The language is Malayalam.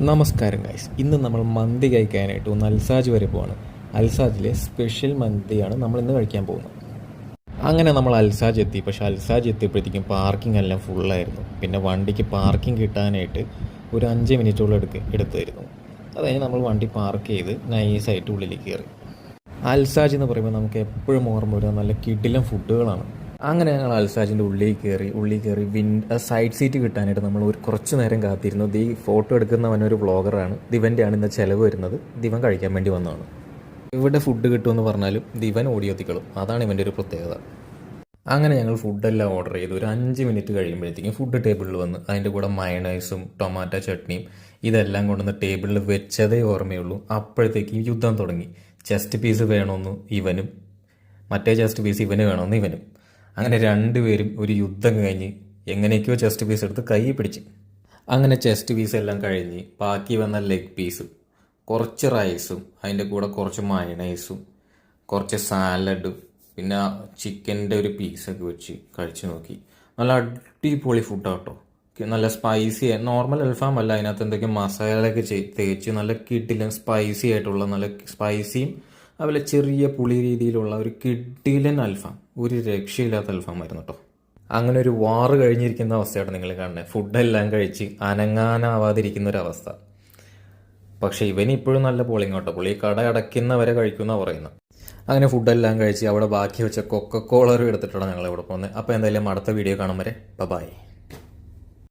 നമസ്കാരം ഗൈസ്, ഇന്ന് നമ്മൾ മന്തി കഴിക്കാനായിട്ട് ഒന്ന് അൽസാജ് വരെ പോവാണ്. അൽസാജിലെ സ്പെഷ്യൽ മന്തിയാണ് നമ്മൾ ഇന്ന് കഴിക്കാൻ പോകുന്നത്. അങ്ങനെ നമ്മൾ അൽസാജ് എത്തി. പക്ഷേ അൽസാജ് എത്തിയപ്പോഴത്തേക്കും പാർക്കിംഗ് എല്ലാം ഫുള്ളായിരുന്നു. പിന്നെ വണ്ടിക്ക് പാർക്കിംഗ് കിട്ടാനായിട്ട് ഒരു 5 മിനിറ്റോളം എടുത്തായിരുന്നു. അത് കഴിഞ്ഞ് നമ്മൾ വണ്ടി പാർക്ക് ചെയ്ത് നൈസായിട്ട് ഉള്ളിലേക്ക് കയറി. അൽസാജ് എന്ന് പറയുമ്പോൾ നമുക്ക് എപ്പോഴും ഓർമ്മ വരുന്ന നല്ല കിടിലം ഫുഡുകളാണ്. അങ്ങനെ ഞങ്ങൾ അൽസാജിൻ്റെ ഉള്ളിൽ കയറി സൈഡ് സീറ്റ് കിട്ടാനായിട്ട് നമ്മൾ കുറച്ച് നേരം കാത്തിരുന്നു. ഈ ഫോട്ടോ എടുക്കുന്നവനൊരു വ്ളോഗറാണ്. ദിവൻ്റെയാണ് ഇന്ന് ചിലവ് വരുന്നത്. ദിവൻ കഴിക്കാൻ വേണ്ടി വന്നതാണ്. ഇവിടെ ഫുഡ് കിട്ടുമെന്ന് പറഞ്ഞാലും ദിവൻ ഓടിയെത്തിക്കളും. അതാണ് ഇവൻ്റെ ഒരു പ്രത്യേകത. അങ്ങനെ ഞങ്ങൾ ഫുഡെല്ലാം ഓർഡർ ചെയ്തു. ഒരു 5 മിനിറ്റ് കഴിയുമ്പോഴത്തേക്കും ഫുഡ് ടേബിളിൽ വന്ന് അതിൻ്റെ കൂടെ മയണൈസും ടൊമാറ്റോ ചട്നിയും ഇതെല്ലാം കൊണ്ടുവന്ന് ടേബിളിൽ വെച്ചതേ ഓർമ്മയുള്ളൂ. അപ്പോഴത്തേക്കും യുദ്ധം തുടങ്ങി. ചെസ്റ്റ് പീസ് വേണമെന്ന് ഇവനും, മറ്റേ ചെസ്റ്റ് പീസ് ഇവന് വേണമെന്ന് ഇവനും. അങ്ങനെ രണ്ടുപേരും ഒരു യുദ്ധം കഴിഞ്ഞ് എങ്ങനെയൊക്കെയോ ചെസ്റ്റ് പീസ് എടുത്ത് കൈ പിടിച്ച്. അങ്ങനെ ചെസ്റ്റ് പീസ് എല്ലാം കഴിഞ്ഞ് ബാക്കി വന്ന ലെഗ് പീസും കുറച്ച് റൈസും അതിൻ്റെ കൂടെ കുറച്ച് മയണൈസും കുറച്ച് സാലഡും പിന്നെ ചിക്കൻ്റെ ഒരു പീസൊക്കെ വെച്ച് കഴിച്ചു നോക്കി. നല്ല അടിപൊളി ഫുഡാട്ടോ. നല്ല സ്പൈസി, നോർമൽ അൽഫാം അല്ല, അതിനകത്ത് എന്തൊക്കെ മസാലയൊക്കെ തേച്ച് നല്ല കിടിലൻ സ്പൈസി ആയിട്ടുള്ള, നല്ല സ്പൈസിയും അതുപോലെ ചെറിയ പുളി രീതിയിലുള്ള ഒരു കിടിലൻ അൽഫാം. ഒരു രക്ഷയില്ലാത്ത അൽഫാമായിരുന്നു കേട്ടോ. അങ്ങനെ ഒരു വാറ് കഴിഞ്ഞിരിക്കുന്ന അവസ്ഥയാണ് നിങ്ങൾ കാണുന്നത്. ഫുഡെല്ലാം കഴിച്ച് അനങ്ങാനാവാതിരിക്കുന്ന ഒരവസ്ഥ. പക്ഷേ ഇവനിപ്പോഴും നല്ല പോളിങ് കേട്ടോ. പുള്ളി കട അടയ്ക്കുന്നവരെ കഴിക്കുന്ന പറയുന്നത്. അങ്ങനെ ഫുഡെല്ലാം കഴിച്ച് അവിടെ ബാക്കി വെച്ച കൊക്കക്കോളറും എടുത്തിട്ടാണ് ഞങ്ങൾ ഇവിടെ പോകുന്നത്. അപ്പോൾ എന്തായാലും അടുത്ത വീഡിയോ കാണും വരെ ബൈ.